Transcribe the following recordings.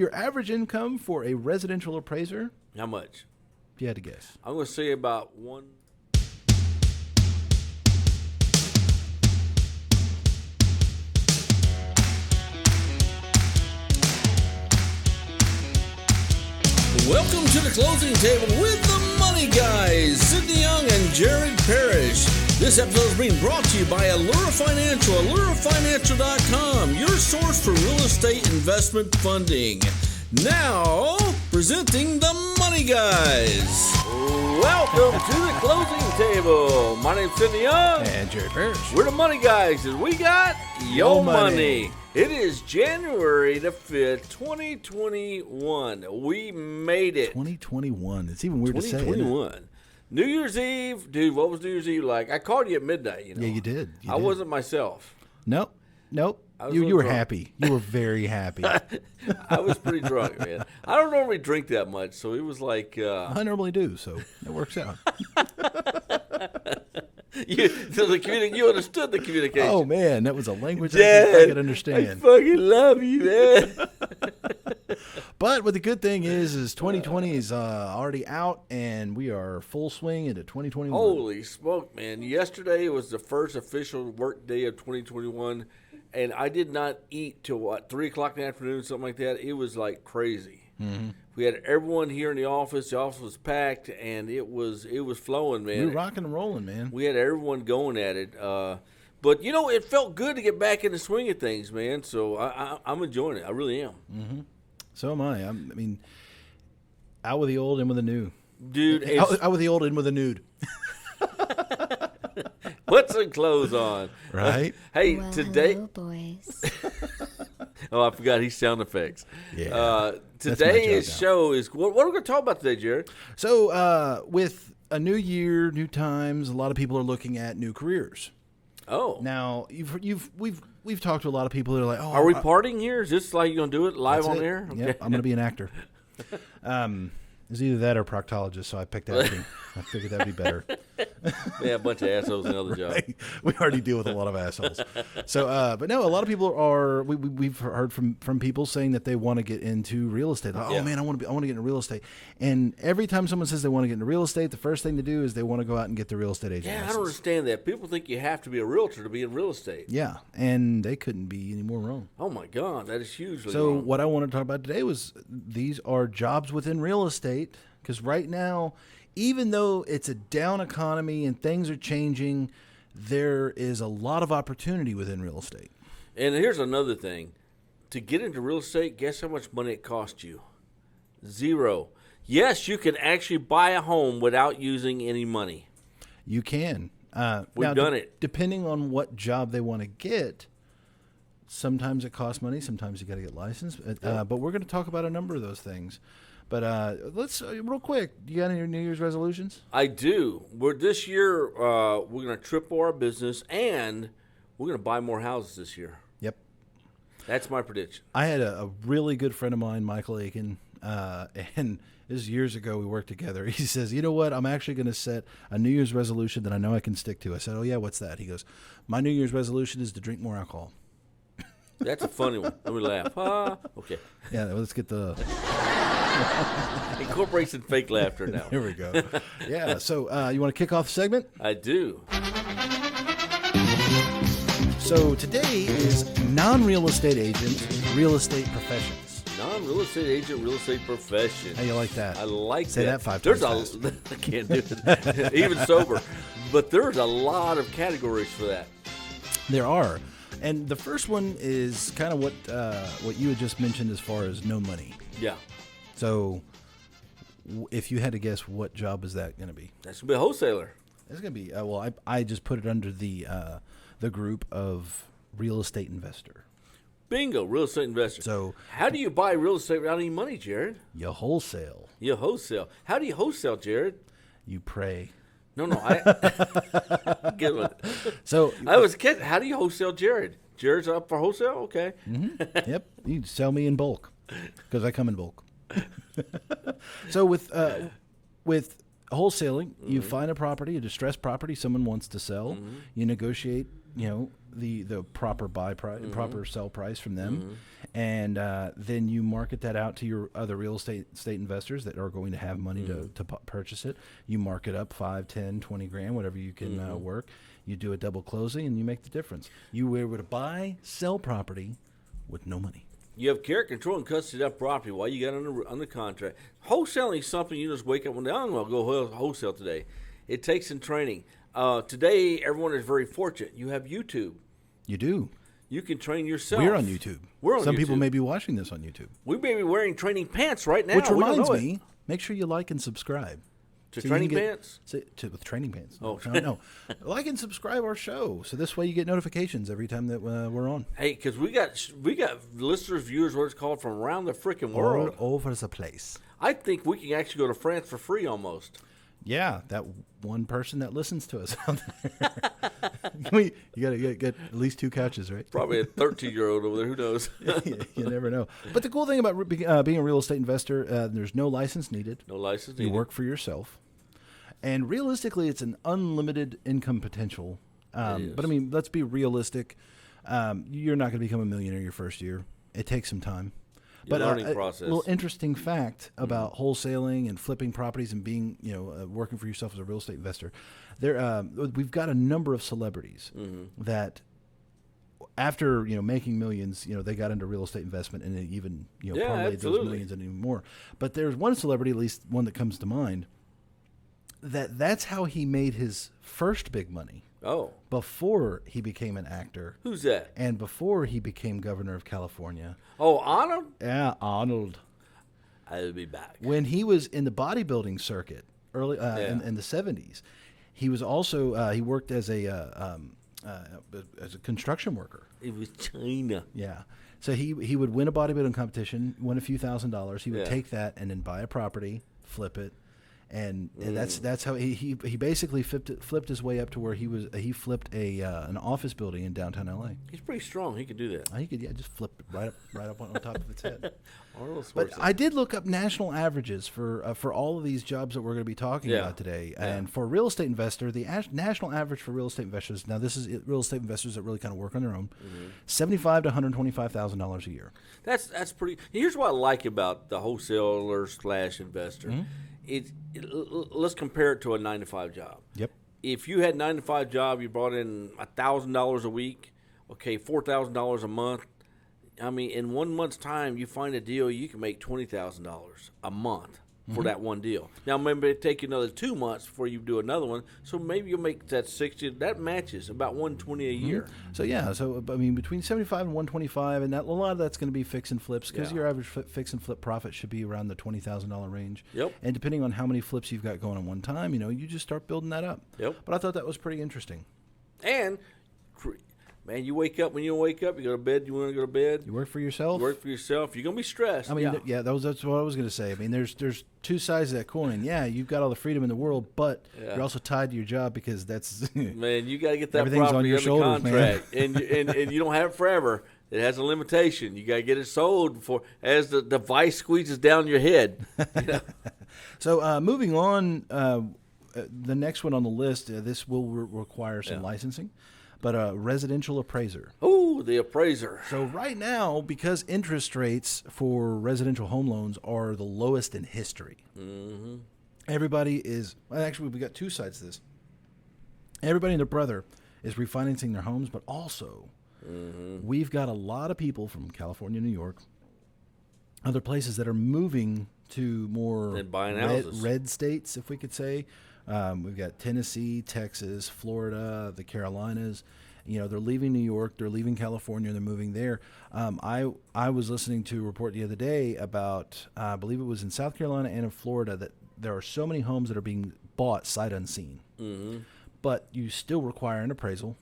Your average income for a residential appraiser, How much? if you had to guess. I'm going to say about one. Welcome to the closing table with the Money Guys, Sidney Young and Jared Parrish. This episode is being brought to you by Allura Financial, AlluraFinancial.com, your source for real estate investment funding. Now, presenting the Money Guys. Welcome to the closing table. My name's Sidney Young. And Jerry Parrish. We're the Money Guys, and we got Yo your money. money. It is January the 5th, 2021. We made it. 2021. It's even weird to say. Isn't it? 2021. New Year's Eve. Dude, what was New Year's Eve like? I called you at midnight, you know. Yeah, you did. I wasn't myself. Nope. I was a You little were drunk. happy. You were very happy. I was pretty drunk, man. I don't normally drink that much, so it was like... I normally do, so it works out. you understood the communication. Oh, man, that was a language I Dad, could I understand. fucking love you, man. But what the good thing is 2020 is already out, and we are full swing into 2021. Holy smoke, man. Yesterday was the first official work day of 2021, and I did not eat till, 3 o'clock in the afternoon, something like that. It was like crazy. Mm-hmm. We had everyone here in the office. The office was packed, and it was flowing, man. We were rocking and rolling, man. We had everyone going at it. But, you know, it felt good to get back in the swing of things, man. So I'm enjoying it. I really am. Mm-hmm. So am I. I mean, out with the old, in with the new. Dude, Out with the old, in with the nude. put some clothes on. Right? Hey, Well, today... hello, boys. Oh, I forgot he's sound effects. Yeah, that's my Today's job now. show is... What are we going to talk about today, Jared? So, with a new year, new times, a lot of people are looking at new careers. Oh. Now, we've talked to a lot of people that are like, "Oh, Are we partying here? Is this like you're going to do it live that's on it. air? Yep, I'm going to be an actor. It's either that or proctologist, so I picked acting. I figured that'd be better. Yeah, a bunch of assholes in other jobs. We already deal with a lot of assholes. So, but no, a lot of people are. We've heard from people saying that they want to get into real estate. Like, Yeah. oh man, I want to get into real estate. And every time someone says they want to get into real estate, the first thing to do is they want to go out and get the real estate agent. Yeah, I license. don't understand that. People think you have to be a realtor to be in real estate. Yeah, and they couldn't be any more wrong. Oh, my God. That is hugely So wrong. what I want to talk about today was these are jobs within real estate, because right now, even though it's a down economy and things are changing, there is a lot of opportunity within real estate. And here's another thing. To get into real estate, guess how much money it costs you? Zero. Yes, you can actually buy a home without using any money. You can. We've done it. Depending on what job they want to get, sometimes it costs money, sometimes you got to get licensed. But we're going to talk about a number of those things. But let's real quick. You got any New Year's resolutions? I do. This year, we're going to triple our business, and we're going to buy more houses this year. Yep. That's my prediction. I had a really good friend of mine, Michael Aiken, and this is years ago. We worked together. He says, "You know what? I'm actually going to set a New Year's resolution that I know I can stick to." I said, "Oh yeah, what's that?" He goes, "My New Year's resolution is to drink more alcohol." That's a funny one. Let me laugh. Okay. Yeah, let's get the. Incorporate some fake laughter now. Here we go. Yeah. So you want to kick off the segment? I do. So today is non-real estate agents, real estate professions. Non-real estate agent, real estate profession. How you like that? I like Say that. that 5 There's times I can't do it, even sober. But there's a lot of categories for that. There are. And the first one is kind of what you had just mentioned as far as no money. Yeah. So if you had to guess, what job is that going to be? That's going to be a wholesaler. It's going to be, I just put it under the group of real estate investor. Bingo, real estate investor. So how do you buy real estate without any money, Jared? you wholesale, You wholesale. How do you wholesale, Jared? you pray. No, I get one. So I was kidding. How do you wholesale, Jared? Jared's up for wholesale? Okay. yep, you sell me in bulk because I come in bulk. So with wholesaling, you find a property, a distressed property someone wants to sell. You negotiate the proper buy price, proper sell price from them, and then you market that out to your other real estate investors that are going to have money to purchase it. You mark it up 5, 10, 20 grand, whatever you can work. You do a double closing, and you make the difference. You were able to buy, sell property with no money. You have care, control, and custody of that property while you got under contract. Wholesaling is something you just wake up one day, I'm going to go wholesale today. It takes some training. Today, everyone is very fortunate. You have YouTube. You do. You can train yourself. We're on YouTube. Some people may be watching this on YouTube. We may be wearing training pants right now. Which reminds me, make sure you like and subscribe. To Training Pants? With Training Pants. Oh. No. Like and subscribe our show. So this way you get notifications every time that we're on. Hey, because we got listeners, viewers, what it's called, from around the freaking world. All over the place. I think we can actually go to France for free almost. Yeah, that one person that listens to us out there. You got to get at least 2 couches, right? Probably a 13-year-old over there. Who knows? You never know. But the cool thing about being a real estate investor, there's no license needed. No license needed. You work for yourself. And realistically, it's an unlimited income potential. But, I mean, let's be realistic. You're not going to become a millionaire your first year. It takes some time. But learning process. A little interesting fact about wholesaling and flipping properties and being, working for yourself as a real estate investor. We've got a number of celebrities that, after making millions, they got into real estate investment and it even parlayed those millions and even more. But there's one celebrity, at least one that comes to mind, that's how he made his first big money. Oh. Before he became an actor. Who's that? And before he became governor of California. Oh, Arnold? Yeah, Arnold. I'll be back. When he was in the bodybuilding circuit early in the 70s, he was also he worked as a construction worker. It was China. Yeah. So he would win a bodybuilding competition, win a few $1,000s. He would take that and then buy a property, flip it. And that's how he basically flipped his way up to where he flipped an office building in downtown LA. He's pretty strong. He could do that. He could just flip it right up on top of its head. But I did look up national averages for all of these jobs that we're going to be talking about today. Yeah. And for a real estate investor, the national average for real estate investors, now this is real estate investors that really kind of work on their own, $75,000 to $125,000 a year. That's pretty. Here's what I like about the wholesaler / investor. Let's compare it to a 9-to-5 job. Yep. If you had a 9-to-5 job, you brought in $1,000 a week, okay, $4,000 a month. I mean, in 1 month's time, you find a deal, you can make $20,000 a month for that one deal. Now, maybe it take you another 2 months before you do another one, so maybe you'll make that 60. That matches about $120 a year. So I mean, between 75 and 125, and a lot of that's going to be fix and flips because your average fix and flip profit should be around the $20,000 range. Yep. And depending on how many flips you've got going at one time, you just start building that up. Yep. But I thought that was pretty interesting. And man, you wake up. When you wake up, you go to bed. You want to go to bed. You work for yourself. You work for yourself. You're gonna be stressed. I mean, that's what I was gonna say. I mean, there's 2 sides of that coin. Yeah, you've got all the freedom in the world, but you're also tied to your job because that's man. You got to get that everything's property on your under shoulders, contract, and you don't have it forever. It has a limitation. You got to get it sold before as the device squeezes down your head. So moving on, the next one on the list, this will require some licensing. But a residential appraiser. Oh, the appraiser. So right now, because interest rates for residential home loans are the lowest in history, everybody is – actually, we've got 2 sides to this. Everybody and their brother is refinancing their homes, but also we've got a lot of people from California, New York, other places that are moving to more red states, if we could say. We've got Tennessee, Texas, Florida, the Carolinas. They're leaving New York, they're leaving California, and they're moving there. I was listening to a report the other day about, I believe it was in South Carolina and in Florida, that there are so many homes that are being bought sight unseen. But you still require an appraisal.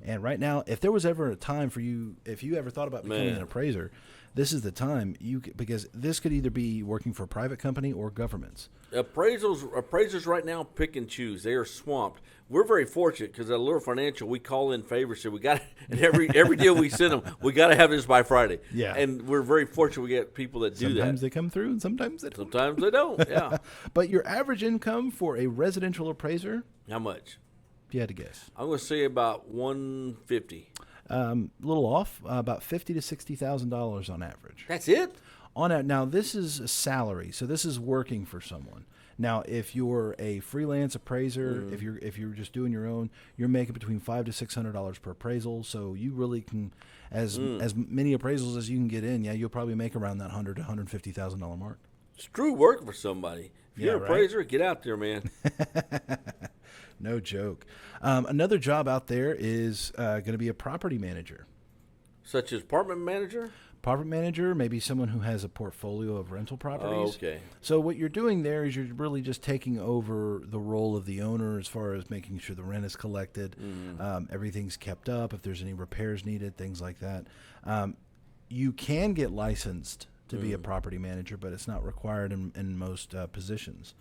And right now, if there was ever a time for you, if you ever thought about becoming an appraiser, this is the time because this could either be working for a private company or governments. Appraisers right now pick and choose. They are swamped. We're very fortunate because at Allure Financial, we call in favors. So we got and every deal we send them, we got to have this by Friday. Yeah, and we're very fortunate. We get people that do that. Sometimes they come through, and sometimes they don't. Sometimes they don't. Yeah. But your average income for a residential appraiser? How much? you had to guess? I'm going to say about 150. A little off, about $50,000 to $60,000 on average. That's it? Now, this is a salary, so this is working for someone. Now, if you're a freelance appraiser, if you're just doing your own, you're making between $500 to $600 per appraisal. So you really can, as many appraisals as you can get in. Yeah, you'll probably make around that $100,000 to $150,000 mark. It's true work for somebody. If you're an right? appraiser, get out there, man. No joke. Another job out there is going to be a property manager. Such as apartment manager? Property manager, maybe someone who has a portfolio of rental properties. Oh, okay. So what you're doing there is you're really just taking over the role of the owner as far as making sure the rent is collected, everything's kept up, if there's any repairs needed, things like that. You can get licensed to be a property manager, but it's not required in most positions.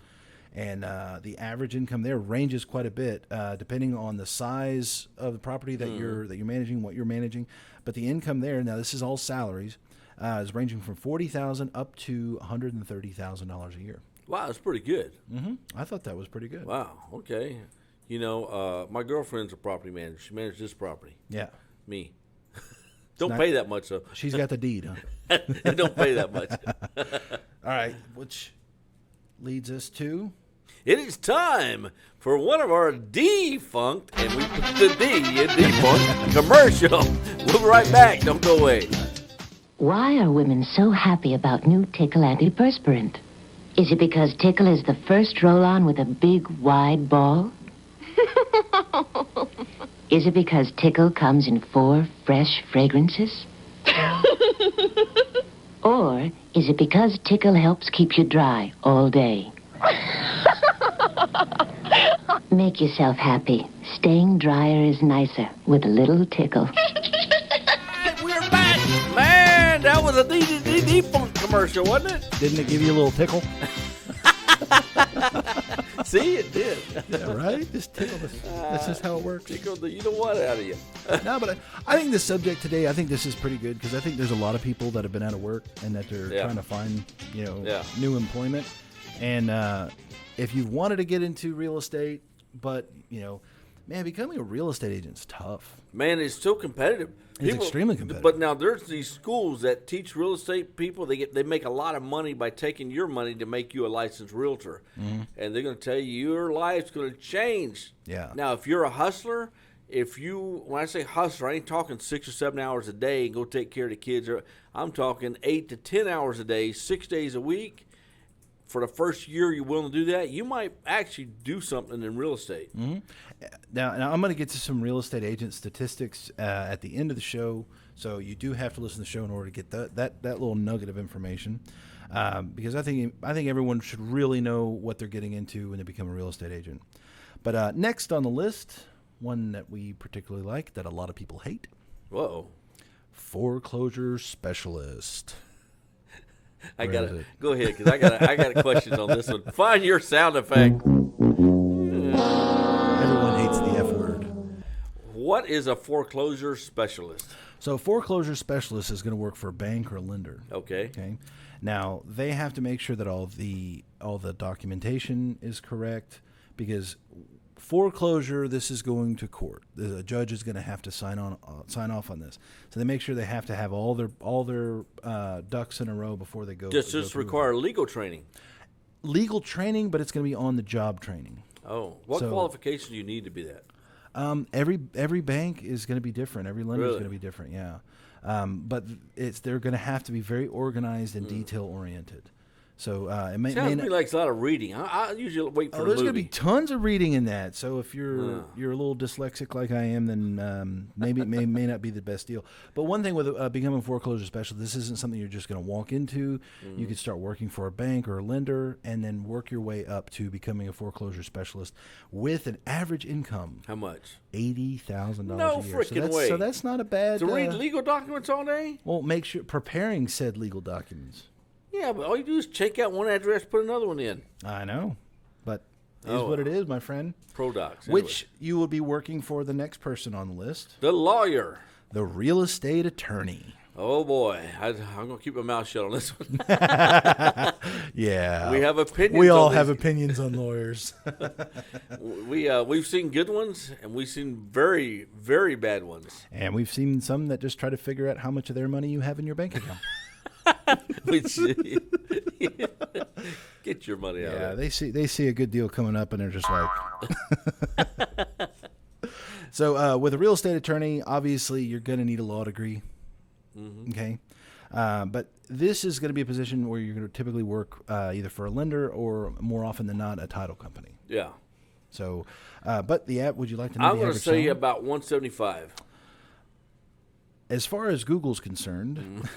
And the average income there ranges quite a bit, depending on the size of the property that you're managing, what you're managing. But the income there, now this is all salaries, is ranging from $40,000 up to $130,000 a year. Wow, that's pretty good. I thought that was pretty good. Wow, okay. You know, my girlfriend's a property manager. She manages this property. Yeah. Me. Don't pay that much, though. She's got the deed, huh? Don't pay that much. All right, which leads us to... It is time for one of our defunct, and we put the D in defunct, commercial. We'll be right back. Don't go away. Why are women so happy about new Tickle antiperspirant? Is it because Tickle is the first roll-on with a big, wide ball? Is it because Tickle comes in 4 fresh fragrances? Or is it because Tickle helps keep you dry all day? Make yourself happy. Staying drier is nicer with a little Tickle. We're back. Man, that was a defunct commercial, wasn't it? Didn't it give you a little tickle? See, it did. Yeah, right? Just tickle. That's just how it works. Tickled the you know what out of you. No, but I think the subject today, I think this is pretty good because I think there's a lot of people that have been out of work and that they're trying to find, new employment. And if you've wanted to get into real estate, but, man, becoming a real estate agent's tough. Man, it's so competitive. It's extremely competitive. But now there's these schools that teach real estate people. They make a lot of money by taking your money to make you a licensed realtor. And they're going to tell you your life's going to change. Yeah. Now, if you're a hustler, when I say hustler, I ain't talking 6 or 7 hours a day and go take care of the kids. I'm talking 8 to 10 hours a day, 6 days a week. For the first year you're willing to do that, you might actually do something in real estate. Now I'm going to get to some real estate agent statistics at the end of the show, so you do have to listen to the show in order to get that little nugget of information, because I think everyone should really know what they're getting into when they become a real estate agent. But next on the list, one that we particularly like that a lot of people hate. Whoa. Foreclosure specialist. I gotta go ahead because I got questions on this one. Find your sound effect. Everyone hates the F word. What is a foreclosure specialist? So a foreclosure specialist is going to work for a bank or a lender. Okay. Now they have to make sure that all the documentation is correct, because foreclosure, this is going to court. The judge is going to have to sign off on this. So they make sure they have to have all their ducks in a row before they go. Does this require legal training? Legal training, but it's going to be on the job training. Oh, what qualifications do you need to be that? Every bank is going to be different. Every lender is Really? going to be different. Yeah, but they're going to have to be very organized and detail oriented. So it may Sounds to not, me like a lot of reading. I usually wait for a there's movie. going to be tons of reading in that. So if you're a little dyslexic like I am, then maybe it may not be the best deal. But one thing with becoming a foreclosure specialist, this isn't something you're just going to walk into. You could start working for a bank or a lender and then work your way up to becoming a foreclosure specialist with an average income. How much? $80,000 No a year. freaking way. So that's not a bad. To read legal documents all day? Well, make sure preparing said legal documents. Yeah, but all you do is check out one address, put another one in. I know, but it is what it is, my friend. ProDocs. Anyway. Which you will be working for the next person on the list. The lawyer. The real estate attorney. Oh, boy. I'm going to keep my mouth shut on this one. Yeah. We have opinions. We all on have these. opinions on lawyers. We've seen good ones, and we've seen very, very bad ones. And we've seen some that just try to figure out how much of their money you have in your bank account. Which, get your money out Yeah, of it. they see a good deal coming up, and they're just like. So with a real estate attorney, obviously you're going to need a law degree. Mm-hmm. Okay, but this is going to be a position where you're going to typically work either for a lender or, more often than not, a title company. Yeah. So, but would you like to know? I'm the going to average say salary? about 175. As far as Google's concerned,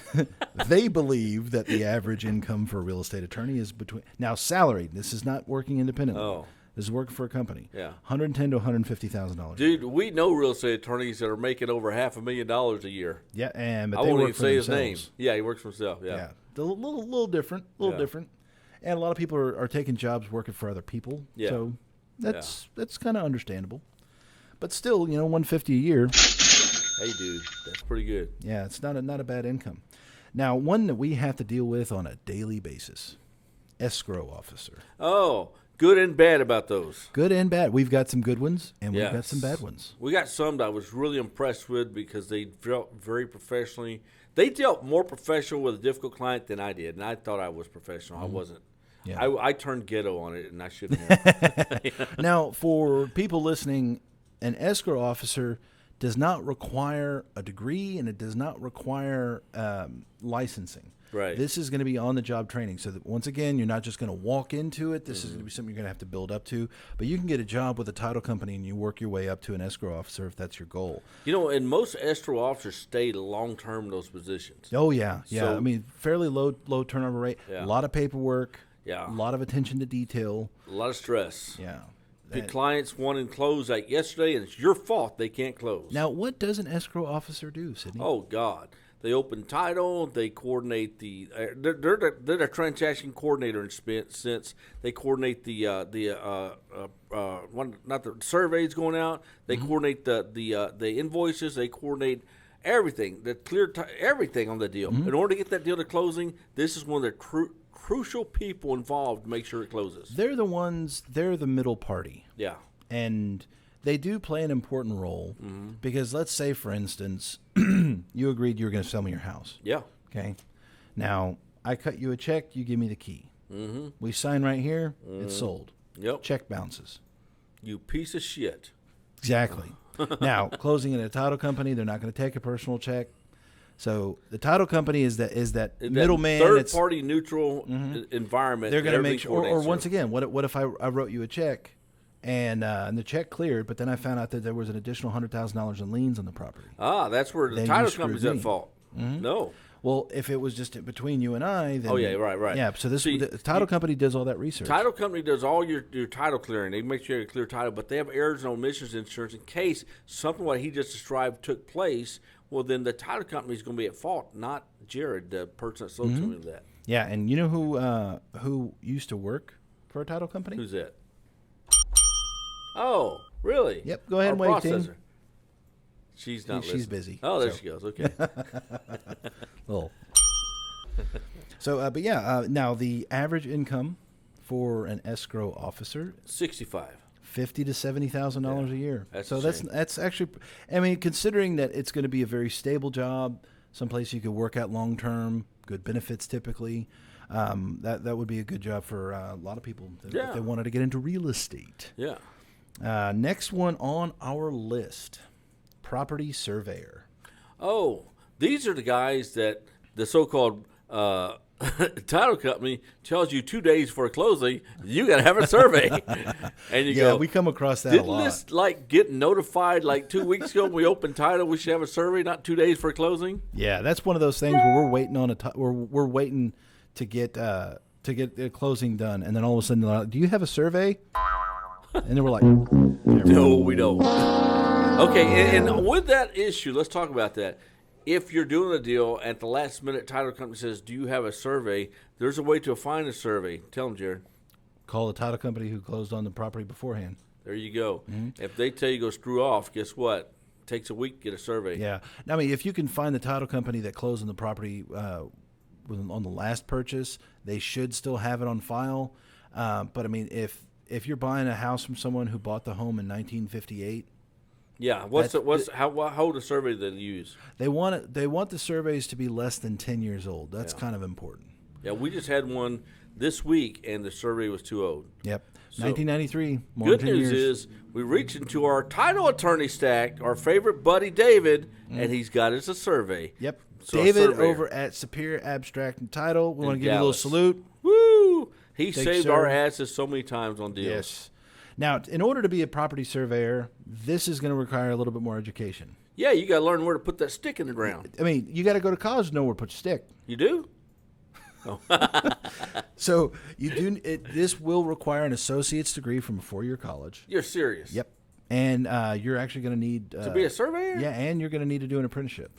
they believe that the average income for a real estate attorney is now salaried. This is not working independently. Oh. This is working for a company. Yeah. $110,000 to $150,000. Dude, we know real estate attorneys that are making over $500,000 a year. Yeah, but I they won't work even for say his themselves. name. Yeah, he works for himself. Yeah. Yeah, a little different, Yeah. different. And a lot of people are taking jobs working for other people. Yeah. So that's kind of understandable. But still, $150 a year. Hey, dude, that's pretty good. Yeah, it's not a bad income. Now, one that we have to deal with on a daily basis, escrow officer. Oh, good and bad about those. Good and bad. We've got some good ones, and we've got Yes. some bad ones. We got some that I was really impressed with because they dealt very professionally. They dealt more professional with a difficult client than I did, and I thought I was professional. I wasn't. Yeah. I turned ghetto on it, and I shouldn't have. Now, for people listening, an escrow officer does not require a degree, and it does not require licensing. Right. This is going to be on-the-job training. So that, once again, you're not just going to walk into it. This is going to be something you're going to have to build up to. But you can get a job with a title company, and you work your way up to an escrow officer if that's your goal. And most escrow officers stay long-term in those positions. Oh, yeah. Yeah. So- I mean, fairly low turnover rate. Yeah. A lot of paperwork. Yeah. A lot of attention to detail. A lot of stress. Yeah. The clients want to close like yesterday, and it's your fault they can't close. Now, what does an escrow officer do, Sydney? Oh God! They open title. They coordinate the. They're the transaction coordinator in sense. They coordinate the surveys going out. They coordinate the invoices. They coordinate everything. The everything on the deal. In order to get that deal to closing, this is one of the crucial people involved to make sure it closes. They're the middle party. Yeah. And they do play an important role because let's say, for instance, you agreed you were going to sell me your house. Yeah. Okay. Now, I cut you a check. You give me the key. Mm-hmm. We sign right here. It's sold. Yep. Check bounces. You piece of shit. Exactly. Now, closing in a title company, they're not going to take a personal check. So the title company is that middleman. Third party neutral environment. They're going to make everything sure. Or coordinates once through. again, what if I wrote you a check, and the check cleared, but then I found out that there was an additional $100,000 in liens on the property. That's where the Then title you screwed company's at me. fault. No. Well, if it was just between you and I, then Oh, yeah, right. Yeah, so See, the title company does all that research. Title company does all your title clearing. They make sure you have a clear title, but they have errors and omissions insurance in case something what he just described took place. Well, then the title company is going to be at fault, not Jared, the person that sold to me that. Yeah, and you know who used to work for a title company? Who's that? Oh, really? Yep, go ahead and Our wait, team. processor. She's not She's listening. busy, Oh, there so. she goes. Okay. Oh. So, but yeah, now the average income for an escrow officer, 65. $50,000 to $70,000 a year. that's So a shame. that's actually, I mean, considering that it's going to be a very stable job, someplace you could work at long term, good benefits typically. That would be a good job for a lot of people if Yeah. they wanted to get into real estate. Yeah. Next one on our list, property surveyor. Oh, these are the guys that the so-called title company tells you 2 days for a closing, you got to have a survey. And you Yeah, go, we come across that a didn't lot. this like get notified like 2 weeks ago when we opened title, we should have a survey, not 2 days for a closing? Yeah, that's one of those things where we're waiting on we're waiting to get the closing done, and then all of a sudden, they're like, do you have a survey? And then we're like, No, we don't. Okay, and with that issue, let's talk about that. If you're doing a deal at the last minute, title company says, do you have a survey? There's a way to find a survey. Tell them, Jared. call the title company who closed on the property beforehand. There you go. Mm-hmm. If they tell you go screw off, guess what? Takes a week to get a survey. Yeah. Now, I mean, if you can find the title company that closed on the property on the last purchase, they should still have it on file. But I mean, if you're buying a house from someone who bought the home in 1958, Yeah, how old a survey do they use? they want the surveys to be less than 10 years old. That's kind of important. Yeah, we just had one this week, and the survey was too old. Yep. So, 1993. More Good than 10 news years. is we reach into our title attorney stack, our favorite buddy David, and he's got us a survey. Yep. So a David surveyor. over at Superior Abstract and Title. We In want to give you a little Dallas. salute. Woo! He Thanks, saved sir. our asses so many times on deals. Yes. Now, in order to be a property surveyor, this is going to require a little bit more education. Yeah, you got to learn where to put that stick in the ground. I mean, you got to go to college to know where to put your stick. You do? So you do. This will require an associate's degree from a 4-year college. You're serious? Yep. And you're actually going to need To be a surveyor? Yeah, and you're going to need to do an apprenticeship.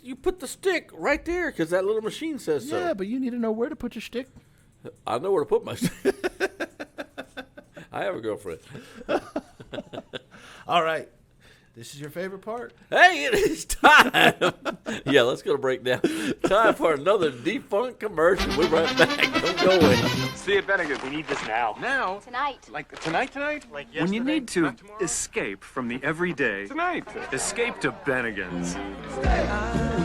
You put the stick right there because that little machine says so. Yeah, but you need to know where to put your stick. I know where to put my stick. I have a girlfriend. All right. This is your favorite part? Hey, it is time. Yeah, let's go to break down. Time for another defunct commercial. We're right back. Don't go away. See you at Bennigan's. We need this now. Now? Tonight. Like tonight? Like yesterday? When you need to Not tomorrow? escape from the everyday, Tonight. escape to Bennigan's.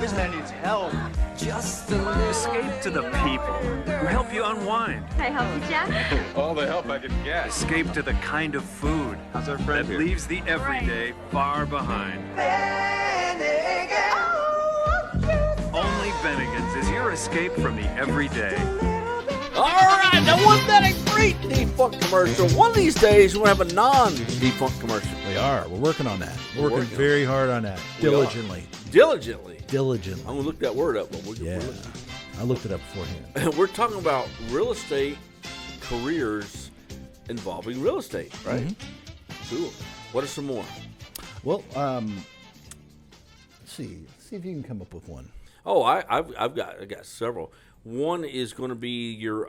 This man needs help. Escape to the people who help you unwind. Can I help you, Jack? All the help I can get. Escape to the kind of food How's our that friend here? leaves the everyday far behind. Only Bennigan's is your escape from the everyday. All right, now wasn't that a great defunct commercial? One of these days, we're going to have a non-defunct commercial. We are. We're working on that. We're working working very hard on that. We are. Diligently. Diligently. I'm Diligently. going to look that word up. But we're Yeah. looking. I looked it up beforehand. We're talking about real estate careers involving real estate, right? Mm-hmm. Cool. What are some more? Well, let's see. Let's see if you can come up with one. Oh, I've got several. One is going to be your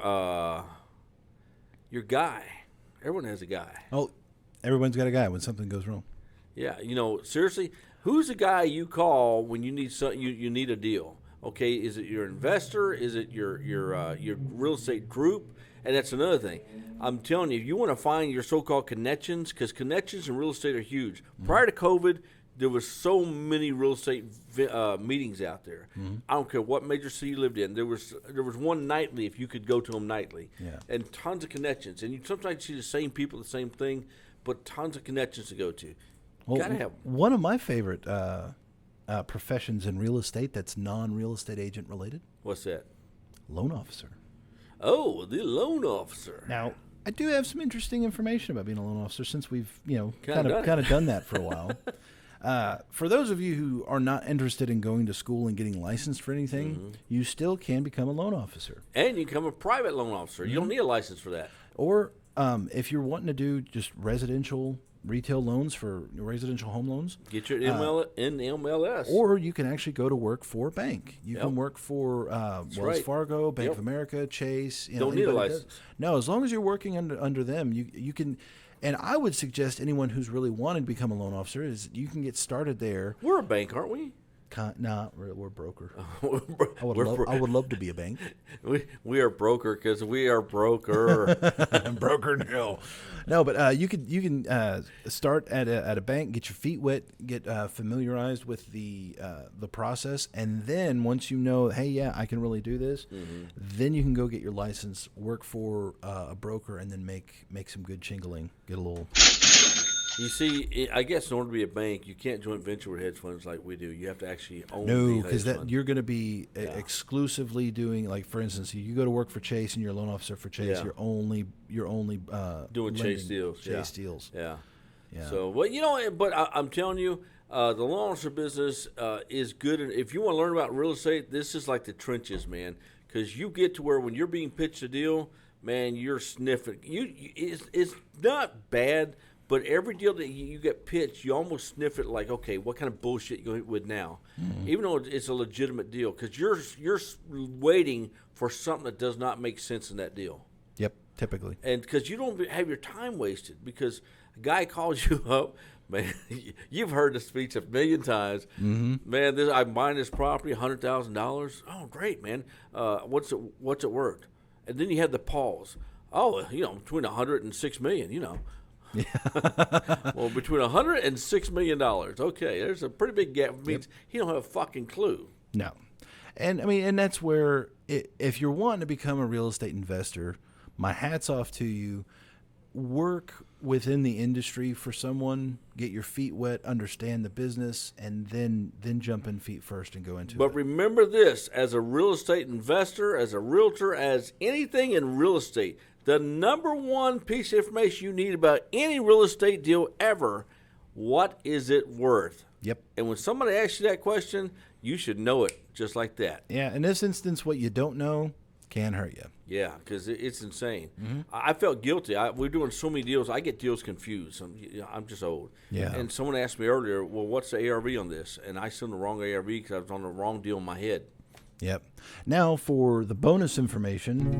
guy. Everyone has a guy. Oh, everyone's got a guy when something goes wrong. Yeah, seriously, who's the guy you call when you need you need a deal? Okay, is it your investor? Is it your real estate group? And that's another thing. I'm telling you, if you want to find your so-called connections, because connections in real estate are huge. Prior to COVID, there was so many real estate meetings out there. I don't care what major city you lived in. There was one nightly if you could go to them nightly. Yeah. And tons of connections. And you sometimes see the same people, the same thing, but tons of connections to go to. Well, Gotta have one of my favorite professions in real estate that's non-real estate agent related, what's that? loan officer. Oh, the loan officer. Now, I do have some interesting information about being a loan officer since we've, Kinda kind of done that for a while. For those of you who are not interested in going to school and getting licensed for anything, you still can become a loan officer. And you become a private loan officer. You don't need a license for that. Or if you're wanting to do just residential retail loans for residential home loans, Get your MLS. or you can actually go to work for a bank. You Yep. can work for Wells right. Fargo, Bank of Yep. America, Chase. Don't need a anybody does. license. No, as long as you're working under them, you can. And I would suggest anyone who's really wanted to become a loan officer is you can get started there. We're a bank, aren't we? Nah, we're a broker. I We're would love to be a bank. we are broker because we are broker. Broker nil. No, but you can start at a bank, get your feet wet, get familiarized with the process, and then once you know, hey, yeah, I can really do this, then you can go get your license, work for a broker, and then make some good chingling, get a little. You see, I guess in order to be a bank, you can't joint venture with hedge funds like we do. You have to actually own No, the because hedge fund. you're going to be exclusively doing, like, for instance, you go to work for Chase and you're a loan officer for Chase. Yeah. You're only doing Chase lending deals. Chase deals. Yeah. Yeah. So, well, but I'm telling you, the loan officer business is good. And if you want to learn about real estate, this is like the trenches, man. Because you get to where when you're being pitched a deal, man, you're sniffing. It's not bad. But every deal that you get pitched, you almost sniff it like, okay, what kind of bullshit you going with now? Even though it's a legitimate deal, because you're waiting for something that does not make sense in that deal, Yep, typically. and because you don't have your time wasted. Because A guy calls you up, man. You've heard the speech a million times. Mm-hmm. Man, I'm buying this property, $100,000. Oh, great, man. What's it worth? And then you have the pause. Oh, between $100 and $6 million. Well, between $100 and $6 million. Okay, there's a pretty big gap. It means he don't have a fucking clue. No. And I mean, and that's where if you're wanting to become a real estate investor, my hat's off to you. Work within the industry for someone, get your feet wet, understand the business, and then jump in feet first and go into it. But remember this, as a real estate investor, as a realtor, as anything in real estate, the number one piece of information you need about any real estate deal ever, what is it worth? Yep. And when somebody asks you that question, you should know it just like that. Yeah, in this instance, what you don't know can hurt you. Yeah, because it's insane. Mm-hmm. I felt guilty. We're doing so many deals. I get deals confused. I'm just old. Yeah. And someone asked me earlier, well, what's the ARV on this? And I sent the wrong ARV because I was on the wrong deal in my head. Yep. Now for the bonus information.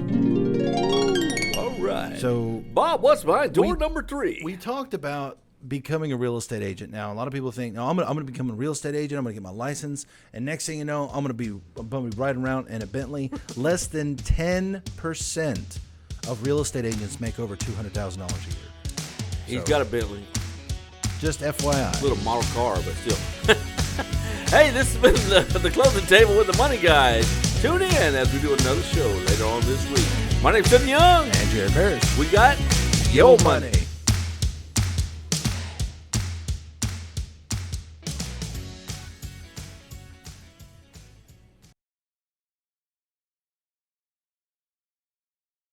All right. So, Bob, what's mine? Door number 3. We talked about becoming a real estate agent. Now, a lot of people think, no, I'm gonna become a real estate agent. I'm gonna get my license, and next thing you know, I'm gonna be riding around in a Bentley. Less than 10% of real estate agents make over $200,000 a year. He's got a Bentley. Just FYI. Little model car, but still. Hey, this has been the Closing Table with the Money Guys. Tune in as we do another show later on this week. My name's Sidney Young. And Jared Parrish. We got Yo Money.